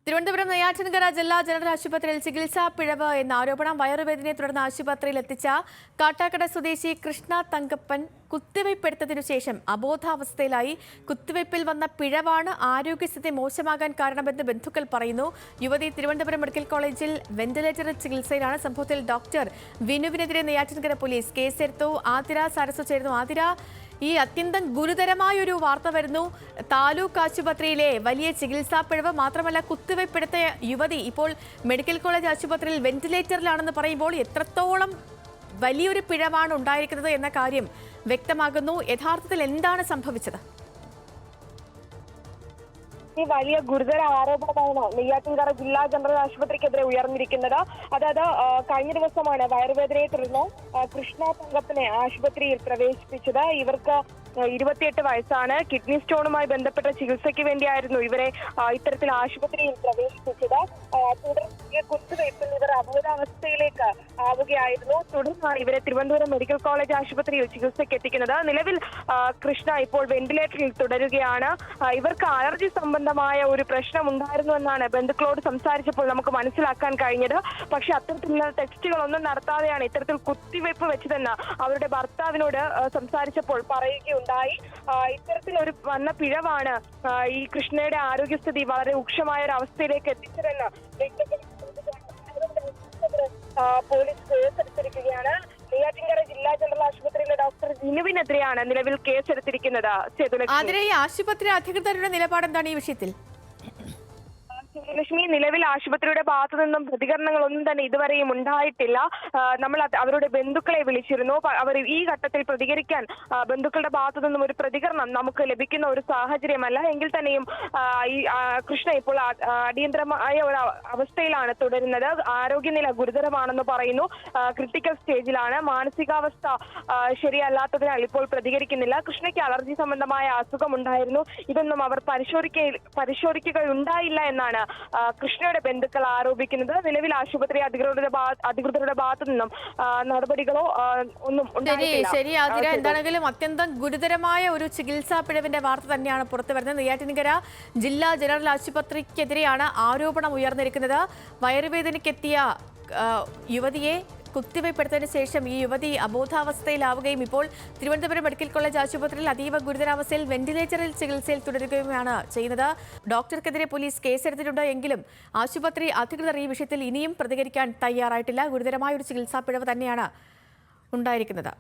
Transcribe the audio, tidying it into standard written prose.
തിരുവനന്തപുരം നെയ്യാറ്റിൻകര ജില്ലാ ജനറൽ ആശുപത്രിയിൽ ചികിത്സാ പിഴവ് എന്ന ആരോപണം. വയറുവേദനയെ തുടർന്ന് ആശുപത്രിയിൽ എത്തിച്ച കാട്ടാക്കട സ്വദേശി കൃഷ്ണ തങ്കപ്പൻ കുത്തിവയ്പ്പെടുത്തതിനു ശേഷം അബോധാവസ്ഥയിലായി. കുത്തിവയ്പ്പിൽ വന്ന പിഴവാണ് ആരോഗ്യസ്ഥിതി മോശമാകാൻ കാരണമെന്ന് ബന്ധുക്കൾ പറയുന്നു. യുവതി തിരുവനന്തപുരം മെഡിക്കൽ കോളേജിൽ വെന്റിലേറ്ററിൽ ചികിത്സയിലാണ്. സംഭവത്തിൽ ഡോക്ടർ വിനുവിനെതിരെ നെയ്യാറ്റിൻകര പോലീസ് കേസെടുത്തു. ആതിര സരസ്വ ചേർന്നു. ആതിര, ഈ അത്യന്തം ഗുരുതരമായൊരു വാർത്ത വരുന്നു. താലൂക്ക് ആശുപത്രിയിലെ വലിയ ചികിത്സാ പിഴവ് മാത്രമല്ല, കുത്തിവയ്പ്പെടുത്ത യുവതി ഇപ്പോൾ മെഡിക്കൽ കോളേജ് ആശുപത്രിയിൽ വെന്റിലേറ്ററിലാണെന്ന് പറയുമ്പോൾ എത്രത്തോളം വലിയൊരു പിഴവാണ് ഉണ്ടായിരിക്കുന്നത് എന്ന കാര്യം വ്യക്തമാകുന്നു. യഥാർത്ഥത്തിൽ എന്താണ് സംഭവിച്ചത്? ഈ വലിയ ഗുരുതര ആരോപണമാണ് നെയ്യാറ്റിൻകര ജില്ലാ ജനറൽ ആശുപത്രിക്കെതിരെ ഉയർന്നിരിക്കുന്നത്. അതായത് കഴിഞ്ഞ ദിവസമാണ് വയറുവേദനയെ തുടർന്ന് കൃഷ്ണ തങ്കപ്പനെ ആശുപത്രിയിൽ പ്രവേശിപ്പിച്ചത്. ഇവർക്ക് 28 വയസ്സാണ്. കിഡ്നി സ്റ്റോണുമായി ബന്ധപ്പെട്ട ചികിത്സയ്ക്ക് വേണ്ടിയായിരുന്നു ഇവരെ ഇത്തരത്തിൽ ആശുപത്രിയിൽ പ്രവേശിപ്പിച്ചത്. തുടർന്ന് കുത്തിവയ്പ്പിൽ ഇവർ അബോധാവസ്ഥയിലേക്ക് ആവുകയായിരുന്നു. തുടർന്നാണ് ഇവരെ തിരുവനന്തപുരം മെഡിക്കൽ കോളേജ് ആശുപത്രിയിൽ ചികിത്സയ്ക്ക് എത്തിക്കുന്നത്. നിലവിൽ കൃഷ്ണ ഇപ്പോൾ വെന്റിലേറ്ററിൽ തുടരുകയാണ്. ഇവർക്ക് അലർജി സംബന്ധമായ ഒരു പ്രശ്നം ഉണ്ടായിരുന്നു എന്നാണ് ബന്ധുക്കളോട് സംസാരിച്ചപ്പോൾ നമുക്ക് മനസ്സിലാക്കാൻ കഴിഞ്ഞത്. പക്ഷെ അത്തരത്തിലുള്ള ടെസ്റ്റുകളൊന്നും നടത്താതെയാണ് ഇത്തരത്തിൽ കുത്തിവയ്പ്പ് വെച്ചതെന്ന് അവരുടെ ഭർത്താവിനോട് സംസാരിച്ചപ്പോൾ പറയുകയുണ്ടായി. ഇത്തരത്തിലൊരു വന്ന പിഴവാണ് ഈ കൃഷ്ണയുടെ ആരോഗ്യസ്ഥിതി വളരെ രൂക്ഷമായ ഒരു അവസ്ഥയിലേക്ക് എത്തിച്ചതെന്ന് പോലീസ് കേസെടുത്തിരിക്കുകയാണ്. നെയ്യാറ്റിൻകര ജില്ലാ ജനറൽ ആശുപത്രിയിലെ ഡോക്ടർ വിനുവിനെതിരെയാണ് നിലവിൽ കേസെടുത്തിരിക്കുന്നത്. അതിലെ ആശുപത്രി അധികൃതരുടെ നിലപാട് എന്താണ് ഈ വിഷയത്തിൽ? ലക്ഷ്മി, നിലവിൽ ആശുപത്രിയുടെ ഭാഗത്തു നിന്നും പ്രതികരണങ്ങളൊന്നും തന്നെ ഇതുവരെയും ഉണ്ടായിട്ടില്ല. നമ്മൾ അവരുടെ ബന്ധുക്കളെ വിളിച്ചിരുന്നു. അവർ ഈ ഘട്ടത്തിൽ പ്രതികരിക്കാൻ ബന്ധുക്കളുടെ ഭാഗത്തു നിന്നും ഒരു പ്രതികരണം നമുക്ക് ലഭിക്കുന്ന ഒരു സാഹചര്യമല്ല. എങ്കിൽ തന്നെയും ഈ കൃഷ്ണ ഇപ്പോൾ അടിയന്തരമായ ഒരു അവസ്ഥയിലാണ് തുടരുന്നത്. ആരോഗ്യനില ഗുരുതരമാണെന്ന് പറയുന്നു. ക്രിട്ടിക്കൽ സ്റ്റേജിലാണ്. മാനസികാവസ്ഥ ശരിയല്ലാത്തതിനാൽ ഇപ്പോൾ പ്രതികരിക്കുന്നില്ല. കൃഷ്ണയ്ക്ക് അലർജി സംബന്ധമായ അസുഖം ഉണ്ടായിരുന്നു. ഇതൊന്നും അവർ പരിശോധിക്കുകയുണ്ടായില്ല എന്നാണ് കൃഷ്ണയുടെ ബന്ധുക്കൾ ആരോപിക്കുന്നത്. നിലവിൽ ആശുപത്രി അധികൃതരുടെ ഭാഗത്തു നിന്നും നടപടികളോ ഒന്നും ഉണ്ടായിട്ടില്ല. ശരി ആതിര, എന്താണെങ്കിലും അത്യന്തം ഗുരുതരമായ ഒരു ചികിത്സാ പിഴവിന്റെ വാർത്ത തന്നെയാണ് പുറത്തു വരുന്നത്. നെയ്യാറ്റിൻകര ജില്ലാ ജനറൽ ആശുപത്രിക്കെതിരെയാണ് ആരോപണം ഉയർന്നിരിക്കുന്നത്. വയറുവേദനയ്ക്കെത്തിയ യുവതിയെ കുത്തിവയ്പ്പെടുത്തതിന് ശേഷം ഈ യുവതി അബോധാവസ്ഥയിലാവുകയും ഇപ്പോൾ തിരുവനന്തപുരം മെഡിക്കൽ കോളേജ് ആശുപത്രിയിൽ അതീവ ഗുരുതരാവസ്ഥയിൽ വെന്റിലേറ്ററിൽ ചികിത്സയിൽ തുടരുകയുമാണ് ചെയ്യുന്നത്. ഡോക്ടർക്കെതിരെ പോലീസ് കേസെടുത്തിട്ടുണ്ട്. എങ്കിലും ആശുപത്രി അധികൃതർ ഈ വിഷയത്തിൽ ഇനിയും പ്രതികരിക്കാൻ തയ്യാറായിട്ടില്ല. ഗുരുതരമായ ഒരു ചികിത്സാ പിഴവ് തന്നെയാണ് ഉണ്ടായിരിക്കുന്നത്.